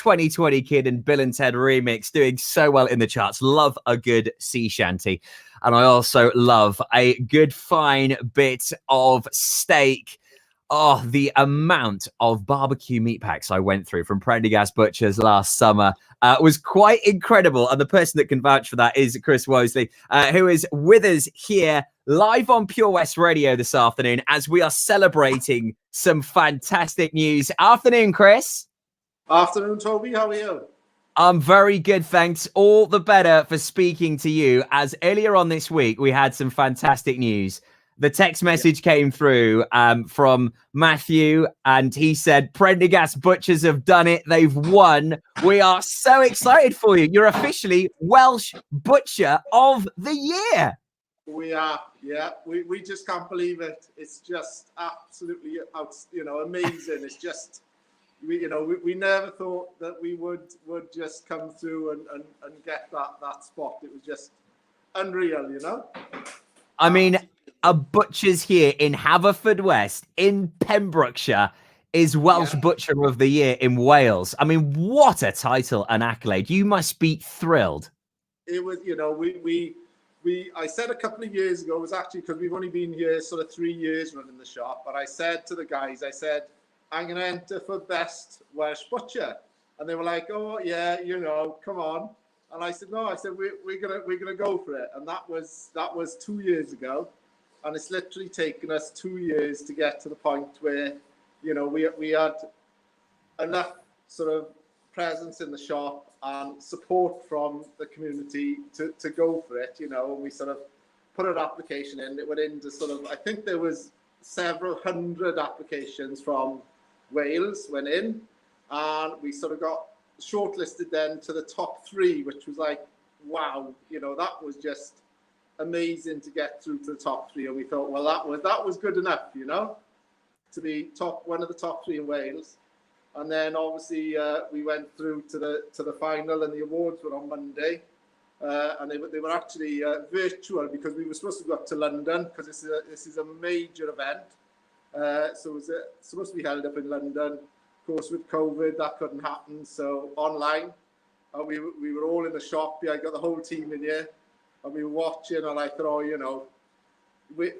2020 Kid and Bill and Ted remix, doing so well in the charts. Love a good sea shanty. And I also love a good fine bit of steak. Oh, the amount of barbecue meat packs I went through from Prendergast Butchers last summer was quite incredible. And the person that can vouch for that is Chris Wosley, who is with us here live on Pure West Radio this afternoon as we are celebrating some fantastic news. Afternoon, Chris. Afternoon, Toby. How are you? I'm very good, thanks. All the better for speaking to you, as earlier on this week, we had some fantastic news. The text message came through from Matthew, and he said, Prendergast Butchers have done it. They've won. We are so excited for you. You're officially Welsh Butcher of the Year. We are, yeah. We just can't believe it. It's just absolutely, amazing. It's just, we never thought that we would just come through and get that spot. It was just unreal, I mean, a butcher's here in Haverfordwest, in Pembrokeshire, is Welsh Butcher of the Year in Wales. I mean, what a title and accolade. You must be thrilled. It was, I said a couple of years ago, it was actually because we've only been here sort of 3 years running the shop, but I said to the guys, I'm going to enter for Best Welsh Butcher. And they were like, oh, yeah, come on. And I said, no, we're gonna go for it. And that was 2 years ago. And it's literally taken us 2 years to get to the point where, we had enough sort of presence in the shop and support from the community to go for it, and we sort of put an application in. It went into sort of, I think there was several hundred applications from Wales went in, and we sort of got shortlisted then to the top 3, which was like, wow, that was just amazing to get through to the top 3. And we thought, well, that was good enough, to be one of the top 3 in Wales. And then obviously we went through to the final, and the awards were on Monday, and they were actually virtual because we were supposed to go up to London because this is a major event. So it was supposed to be held up in London. Of course, with COVID, that couldn't happen. So online, we were all in the shop. Yeah, I got the whole team in here, and we were watching. And I thought, we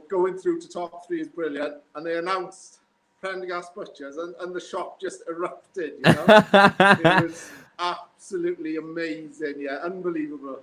going through to top 3 is brilliant. And they announced Prendergast Butchers, and the shop just erupted. It was absolutely amazing. Yeah, unbelievable.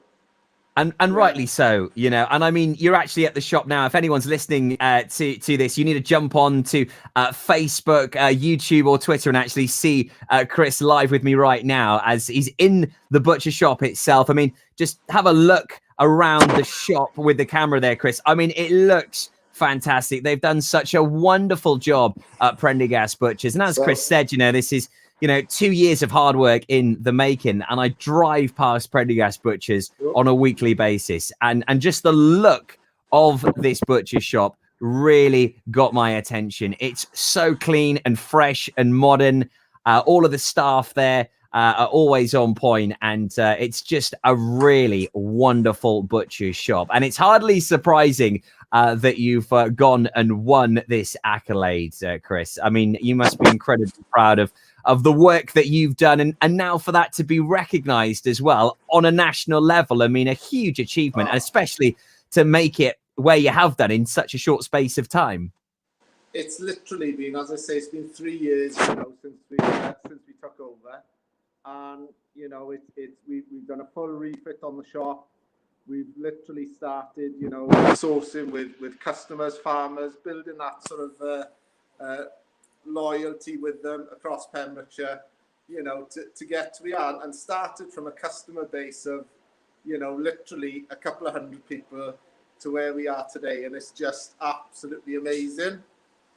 And rightly so, and I mean, you're actually at the shop now. If anyone's listening to this, you need to jump on to Facebook, YouTube or Twitter and actually see Chris live with me right now as he's in the butcher shop itself. I mean, just have a look around the shop with the camera there, Chris. I mean, it looks fantastic. They've done such a wonderful job at Prendergast Butchers. And as Chris said, this is 2 years of hard work in the making, and I drive past Prendergast Butchers on a weekly basis. And just the look of this butcher shop really got my attention. It's so clean and fresh and modern. All of the staff there are always on point, and it's just a really wonderful butcher shop. And it's hardly surprising that you've gone and won this accolade, Chris. I mean, you must be incredibly proud of the work that you've done, and now for that to be recognized as well on a national level. I mean, a huge achievement, especially to make it where you have done in such a short space of time. It's literally been, as I say, it's been 3 years, since we took over, and we've done a full refit on the shop. We've literally started, sourcing with customers, farmers, building that sort of loyalty with them across Pembrokeshire, to get to where we are, and started from a customer base of, literally a couple of hundred people to where we are today. And it's just absolutely amazing.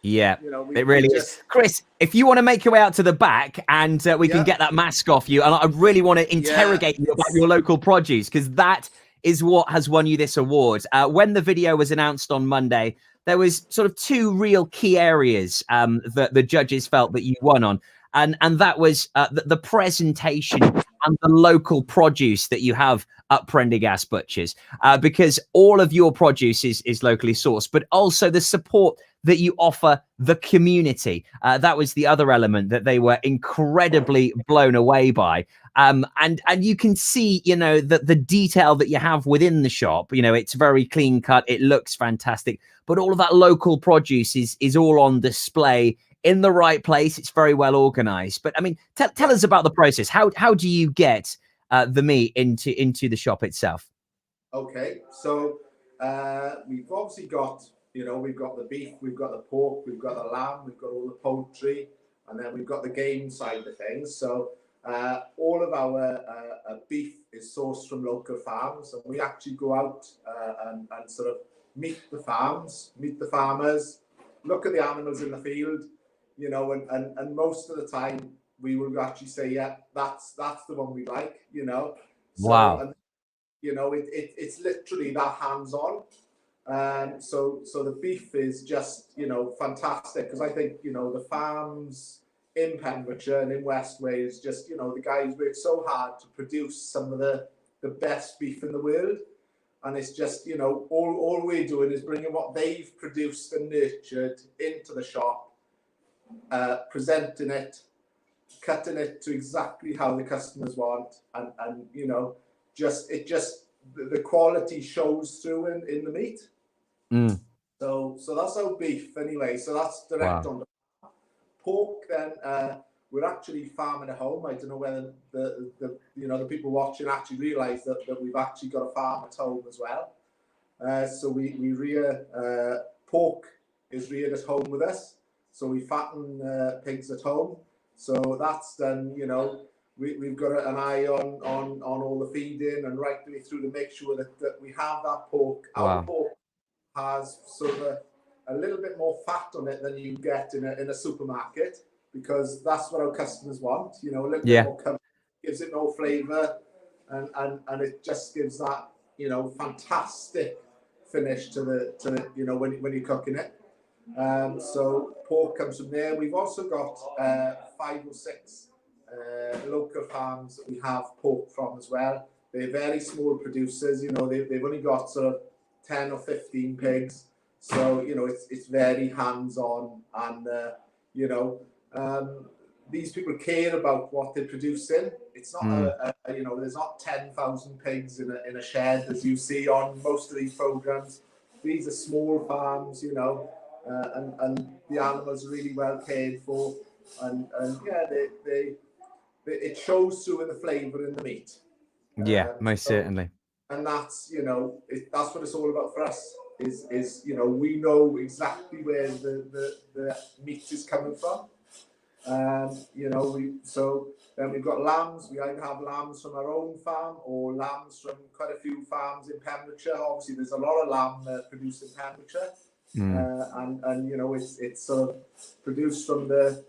Yeah, it really is. Chris, if you want to make your way out to the back and we can get that mask off you, and I really want to interrogate you about your local produce, because that is what has won you this award. When the video was announced on Monday, there was sort of 2 real key areas that the judges felt that you won on. And that was the presentation and the local produce that you have at Prendergast Butchers, because all of your produce is locally sourced, but also the support that you offer the community. That was the other element that they were incredibly blown away by. And you can see, you know, the detail that you have within the shop. You know, it's very clean cut. It looks fantastic, but all of that local produce is all on display in the right place. It's very well organized. But I mean, tell us about the process. How do you get the meat into the shop itself? Okay, so we've obviously got, you know, we've got the beef, we've got the pork, we've got the lamb, we've got all the poultry, and then we've got the game side of things. So all of our beef is sourced from local farms, and we actually go out and sort of meet the farms, meet the farmers, look at the animals in the field, you know, and most of the time we will actually say, yeah, that's the one we like, you know. So, Wow. and, you know, it's literally that hands-on. So the beef is just, you know, fantastic, because I think, you know, the farms in Pembrokeshire and in West Wales, just, you know, the guys work so hard to produce some of the best beef in the world. And it's just, you know, all we're doing is bringing what they've produced and nurtured into the shop, presenting it, cutting it to exactly how the customers want, and you know, the quality shows through in the meat. So that's our beef anyway. So that's direct on the pork. Then we're actually farming at home. I don't know whether the you know, the people watching actually realise that we've actually got a farm at home as well. So we rear pork is reared at home with us. So we fatten pigs at home. So that's done, you know, we've got an eye on all the feeding and right the way through to make sure that we have that pork. Wow. Our pork has sort of a little bit more fat on it than you get in a supermarket, because that's what our customers want, you know, a little bit more comfort, gives it more flavour, and it just gives that, you know, fantastic finish to the you know, when you're cooking it. So pork comes from there. We've also got 5 or 6 local farms that we have pork from as well. They're very small producers, you know, they've only got sort of 10 or 15 pigs. So, you know, it's very hands-on, and, you know, these people care about what they're producing. It's not, you know, there's not 10,000 pigs in a shed, as you see on most of these programs. These are small farms, you know, and the animals are really well cared for, and yeah, it shows through in the flavour in the meat. Yeah, most certainly. And that's, you know, that's what it's all about for us. Is you know, we know exactly where the meat is coming from. You know, so then we've got lambs. We either have lambs from our own farm or lambs from quite a few farms in Pembrokeshire. Obviously, there's a lot of lamb produced in Pembrokeshire. And you know, it's sort of produced from the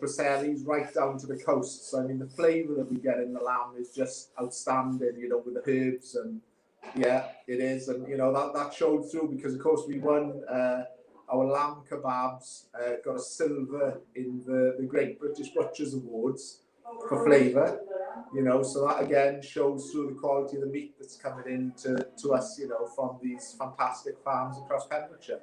Preseli's right down to the coast. So I mean, the flavour that we get in the lamb is just outstanding, you know, with the herbs, and yeah, it is. And you know, that showed through, because of course we won our lamb kebabs, got a silver in the Great British Butchers Awards for flavour, you know, so that again shows through the quality of the meat that's coming in to us, you know, from these fantastic farms across Pembrokeshire.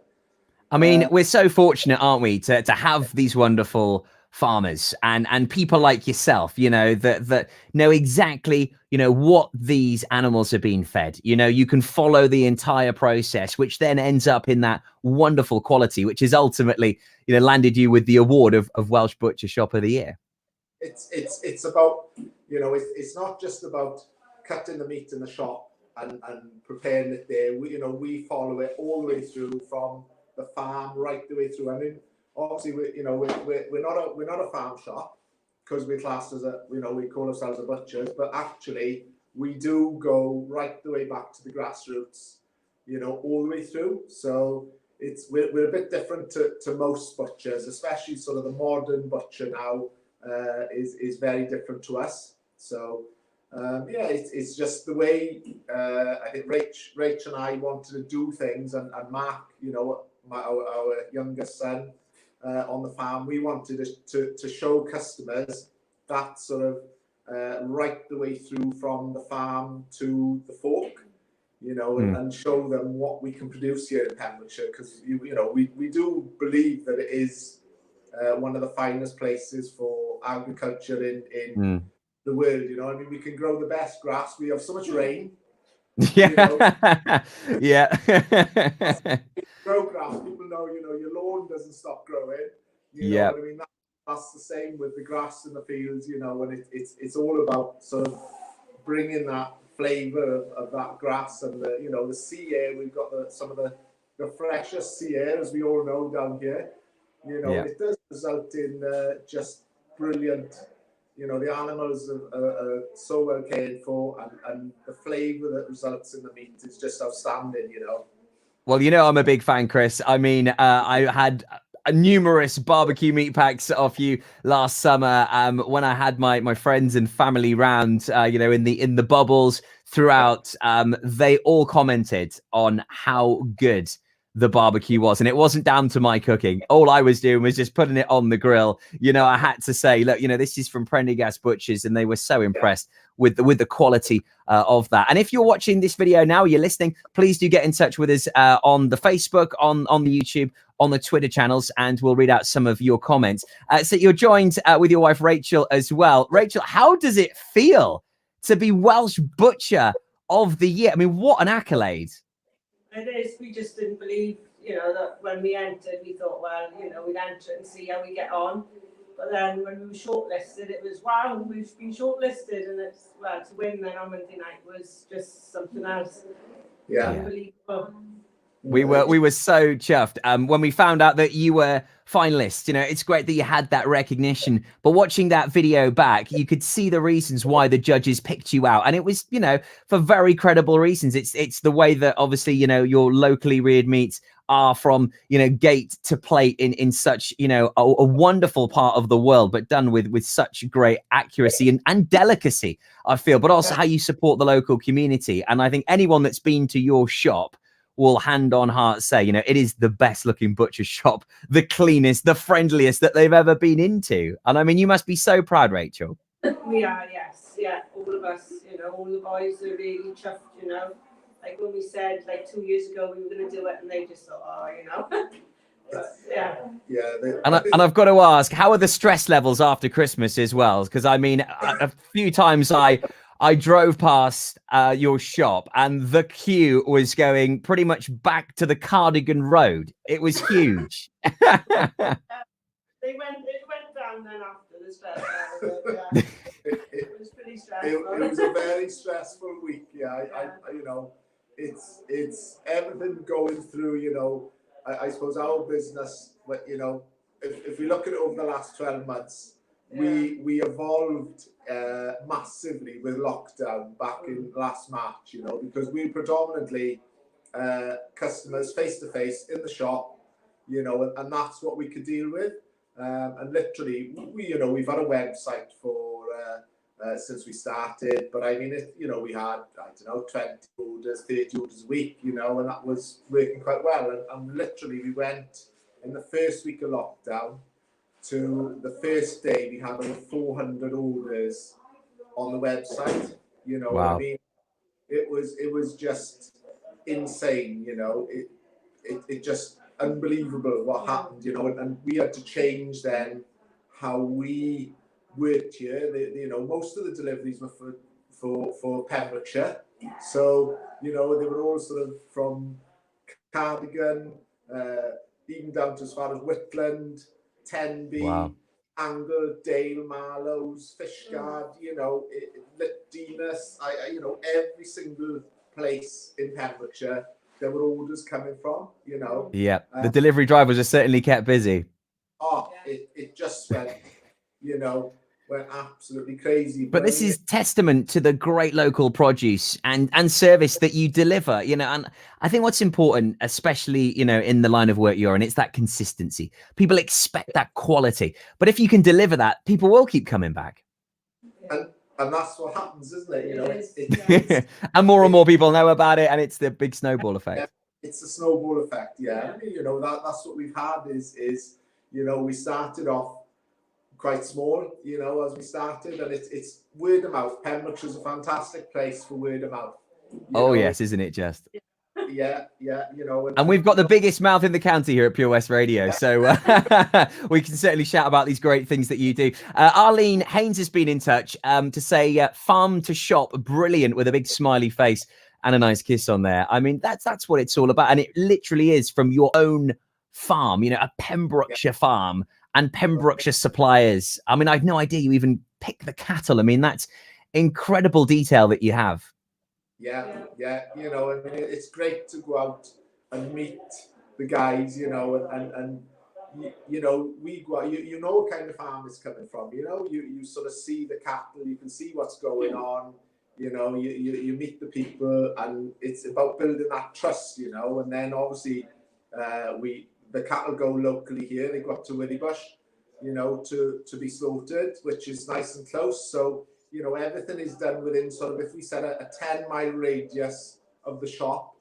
I mean, we're so fortunate, aren't we, to have these wonderful farmers and people like yourself, you know, that know exactly, you know, what these animals are being fed. You know, you can follow the entire process, which then ends up in that wonderful quality, which is ultimately, you know, landed you with the award of Welsh Butcher Shop of the Year. It's about, you know, it's not just about cutting the meat in the shop and preparing it there. We, you know, we follow it all the way through from the farm right the way through. I mean, obviously, we're not a farm shop, because we're classed as a, you know, we call ourselves a butchers, but actually we do go right the way back to the grassroots, you know, all the way through. So we're a bit different to most butchers, especially sort of the modern butcher now is very different to us. So yeah, it's just the way I think Rach and I wanted to do things, and Mark, you know, our youngest son on the farm, we wanted to show customers that sort of right the way through from the farm to the fork, you know, and show them what we can produce here in Pembrokeshire, because you know we do believe that it is one of the finest places for agriculture in the world. You know, I mean, we can grow the best grass. We have so much rain. Yeah. You know, yeah. grow grass. People know, you know, your lawn doesn't stop growing. You know what I mean? That's the same with the grass in the fields. You know, and it's all about sort of bringing that flavour of that grass and the, you know, the sea air. We've got some of the freshest sea air, as we all know, down here. You know, it does result in just brilliant. You know, the animals are so well cared for, and the flavour that results in the meat is just outstanding, you know. Well, you know, I'm a big fan, Chris. I mean, I had numerous barbecue meat packs off you last summer when I had my friends and family round, you know, in the bubbles throughout. They all commented on how good the barbecue was, and it wasn't down to my cooking. All I was doing was just putting it on the grill. You know, I had to say, look, you know, this is from Prendergast Butchers, and they were so impressed with the quality of that. And if you're watching this video now, you're listening, please do get in touch with us on the Facebook, on the YouTube, on the Twitter channels, and we'll read out some of your comments. So you're joined with your wife Rachel as well. Rachel, how does it feel to be Welsh Butcher of the Year? I mean, what an accolade. It is. We just didn't believe, you know, that when we entered, we thought, well, you know, we'd enter and see how we get on. But then when we were shortlisted, it was, wow, we've been shortlisted. And it's, well, to win then on Monday night was just something else. Yeah. Unbelievable. We were so chuffed when we found out that you were finalists. You know, it's great that you had that recognition, but watching that video back, you could see the reasons why the judges picked you out, and it was, you know, for very credible reasons. It's the way that obviously, you know, your locally reared meats are from, you know, gate to plate in such, you know, a wonderful part of the world, but done with such great accuracy and delicacy, I feel, but also how you support the local community. And I think anyone that's been to your shop will hand on heart say, you know, it is the best looking butcher shop, the cleanest, the friendliest that they've ever been into. And I mean, you must be so proud, Rachel. We are, yes. Yeah, all of us, you know, all the boys are really chuffed, you know. Like when we said, like 2 years ago, we were going to do it, and they just thought, oh, you know. But, yeah. And I've got to ask, how are the stress levels after Christmas as well? Because I mean, a few times I drove past your shop, and the queue was going pretty much back to the Cardigan Road. It was huge. It went down then after the stress level. It was pretty stressful. It was a very stressful week. Yeah, I you know, it's everything going through. You know, I suppose our business, but you know, if we look at it over the last 12 months. We evolved massively with lockdown back in last March, you know, because we predominantly customers face to face in the shop, you know, and that's what we could deal with. And literally, you know, we've had a website for since we started, but I mean, you know, we had, I don't know, 20 orders, 30 orders a week, you know, and that was working quite well. And literally, we went in the first week of lockdown. To the first day, we had over 400 orders on the website. You know, wow. I mean, it was just insane. You know, it just unbelievable what happened. You know, and we had to change then how we worked here. You know, most of the deliveries were for Pembrokeshire, so you know they were all sort of from Cardigan, even down to as far as Whitland. Tenby, wow. Angle, Dale, Marlows, Fishguard, you know, Dinas, you know, every single place in Pembrokeshire there were orders coming from, you know. Yeah, the delivery drivers are certainly kept busy. Oh, it just went, you know, went absolutely crazy. But this is testament to the great local produce and service that you deliver, you know, and I think what's important, especially, you know, in the line of work you're in, it's that consistency. People expect that quality, but if you can deliver that, people will keep coming back. And that's what happens, isn't it? You know, it's and more people know about it, and it's the big snowball effect. Yeah, it's a snowball effect, yeah. You know, that's what we've had is, you know, we started off quite small, you know, as we started, and it's word of mouth. Pembrokeshire's a fantastic place for word of mouth. Oh, yes, isn't it just? Yeah, you know. And we've got the biggest mouth in the county here at Pure West Radio, so we can certainly shout about these great things that you do. Arlene Haynes has been in touch to say farm to shop, brilliant, with a big smiley face and a nice kiss on there. I mean, that's what it's all about, and it literally is from your own farm, you know, a Pembrokeshire farm and Pembrokeshire suppliers. I mean, I had no idea you even pick the cattle. I mean, that's incredible detail that you have. Yeah, you know, I mean, it's great to go out and meet the guys, you know, and you know, we go out, you know what kind of farm it's coming from, you know, you sort of see the cattle, you can see what's going on, you know, you meet the people, and it's about building that trust, you know, and then obviously the cattle go locally here, they go up to Willybush, you know, to be slaughtered, which is nice and close, so you know, everything is done within sort of, if we set a 10-mile radius of the shop,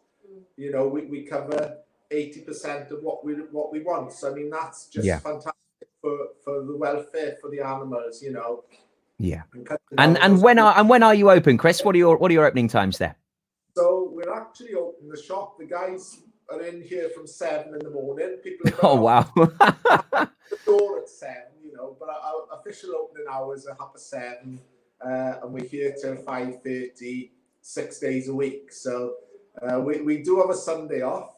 you know, we cover 80% of what we want. So I mean, that's just fantastic for the welfare for the animals, you know. Yeah. And when are you open, Chris? What are your opening times there? So we're actually open the shop. The guys are in here from 7 in the morning. People are wow. The door at 7, you know, but our official opening hours are 7:30. And we're here till 5:30, 6 days a week. So we do have a Sunday off,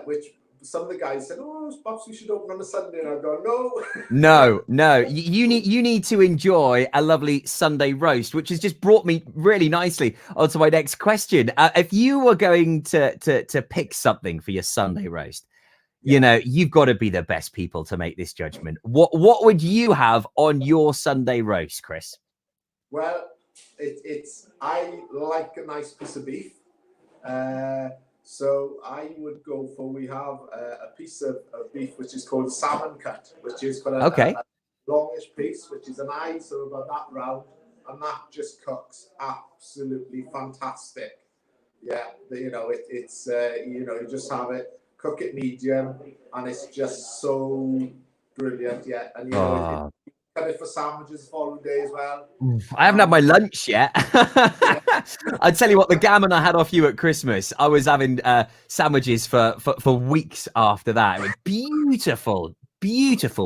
which some of the guys said, "Oh, perhaps we should open on a Sunday." And I go, "No, no. You need to enjoy a lovely Sunday roast," which has just brought me really nicely onto my next question. If you were going to pick something for your Sunday roast, you know, you've got to be the best people to make this judgment. What would you have on your Sunday roast, Chris? Well, I like a nice piece of beef. So I would go for, we have a piece of beef which is called salmon cut, which is got a longish piece, which is an eye, so about that round, and that just cooks absolutely fantastic. Yeah, you know, it's you know, you just have it, cook it medium, and it's just so brilliant. Yeah, and you know, cut it for sandwiches the following day as well. I haven't had my lunch yet. I tell you what, the gammon I had off you at Christmas, I was having sandwiches for weeks after that. It was beautiful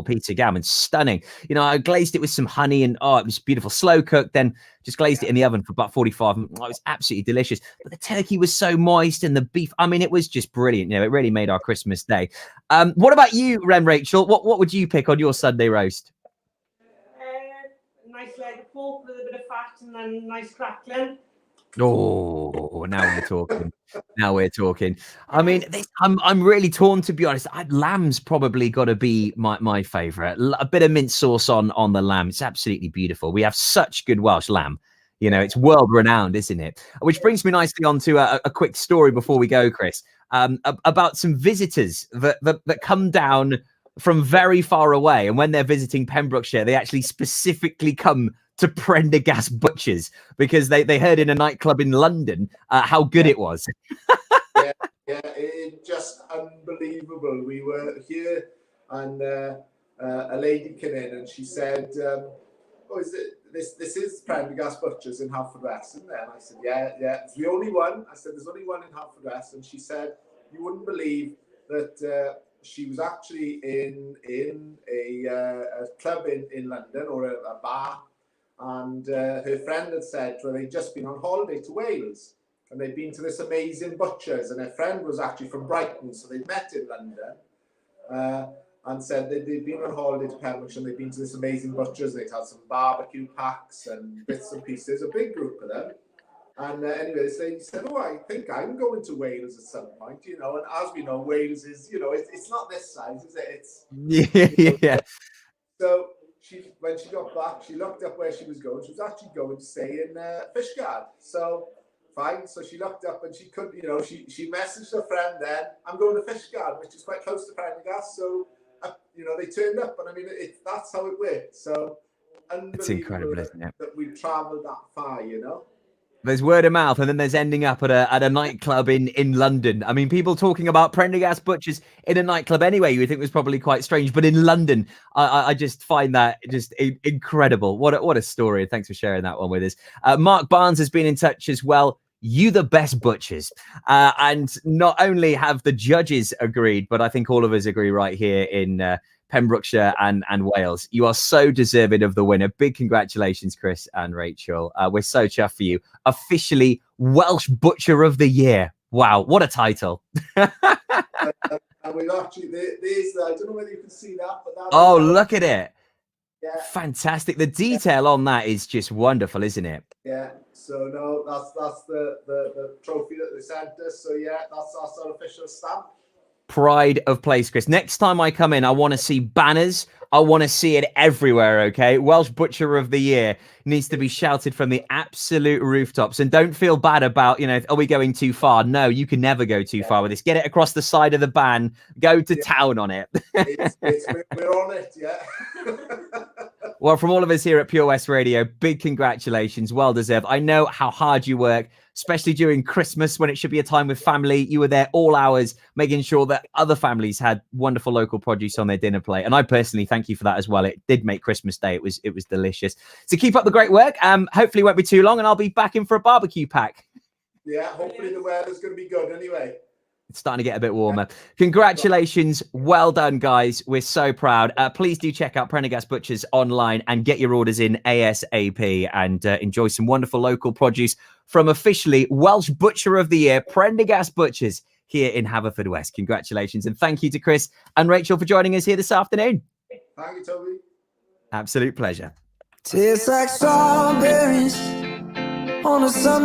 piece of gammon, stunning. You know, I glazed it with some honey, and it was beautiful, slow cooked, then just glazed it in the oven for about 45 minutes. It was absolutely delicious. But the turkey was so moist, and the beef, I mean, it was just brilliant. You know, it really made our Christmas day. What about you, Rachel? What would you pick on your Sunday roast? Nice leg of pork with a bit of fat, and then nice crackling. Oh, now we're talking. I mean, I'm really torn, to be honest. Lamb's probably got to be my favourite. A bit of mint sauce on the lamb. It's absolutely beautiful. We have such good Welsh lamb. You know, it's world renowned, isn't it? Which brings me nicely onto a quick story before we go, Chris, about some visitors that come down from very far away, and when they're visiting Pembrokeshire, they actually specifically come to Prendergast Butchers because they heard in a nightclub in London how good it was. yeah, it's just unbelievable. We were here, and a lady came in, and she said, "Oh, is it this is Prendergast Butchers in Haverfordwest, isn't there?" And I said, "Yeah, it's the only one." I said, "There's only one in Haverfordwest," and she said, "You wouldn't believe that." She was actually in a club in London, or a bar, and her friend had said to her they'd just been on holiday to Wales, and they'd been to this amazing butcher's, and her friend was actually from Brighton, so they'd met in London, and said they'd been on holiday to Pembrokeshire, and they'd been to this amazing butcher's, they'd had some barbecue packs and bits and pieces, a big group of them. And anyway, this lady said, "Oh, I think I'm going to Wales at some point," you know. And as we know, Wales is, you know, it's not this size, is it? It's yeah. So when she got back, she looked up where she was going. She was actually going to stay in Fishguard. So fine. So she looked up, and she couldn't, you know, she messaged her friend then, "I'm going to Fishguard," which is quite close to Prendergast. So you know, they turned up, and I mean, that's how it worked. So it's incredible, isn't it? That we've travelled that far, you know. There's word of mouth, and then there's ending up at a nightclub in London. I mean, people talking about Prendergast Butchers in a nightclub anyway, you would think was probably quite strange, but in London, I just find that just incredible. What a story! Thanks for sharing that one with us. Mark Barnes has been in touch as well. you the best butchers. And not only have the judges agreed, but I think all of us agree right here in Pembrokeshire and Wales. You are so deserving of the winner. Big congratulations, Chris and Rachel. We're so chuffed for you. Officially Welsh Butcher of the Year. Wow, what a title. And we've actually, there's, I don't know whether you can see that, but that. Oh, look at it. Yeah. Fantastic. The detail on that is just wonderful, isn't it? Yeah. So no, that's the trophy that they sent us. So yeah, that's our official stamp. Pride of place, Chris. Next time I come in, I want to see banners. I want to see it everywhere, okay? Welsh Butcher of the Year needs to be shouted from the absolute rooftops. And don't feel bad about, are we going too far? No, you can never go too far with this. Get it across the side of the ban. Go to town on it. We're on it, yeah. Well, from all of us here at Pure West Radio, big congratulations. Well deserved. I know how hard you work, especially during Christmas when it should be a time with family. You were there all hours, making sure that other families had wonderful local produce on their dinner plate. And I personally thank you for that as well. It did make Christmas Day. It was delicious. So keep up the great work. Hopefully it won't be too long and I'll be back in for a barbecue pack. Yeah, hopefully the weather's going to be good anyway. It's starting to get a bit warmer. Congratulations. Well done, guys. We're so proud. Please do check out Prendergast Butchers online and get your orders in ASAP and enjoy some wonderful local produce from officially Welsh Butcher of the Year, Prendergast Butchers here in Haverfordwest. Congratulations. And thank you to Chris and Rachel for joining us here this afternoon. Thank you, Toby. Absolute pleasure. Tastes like strawberries on a summer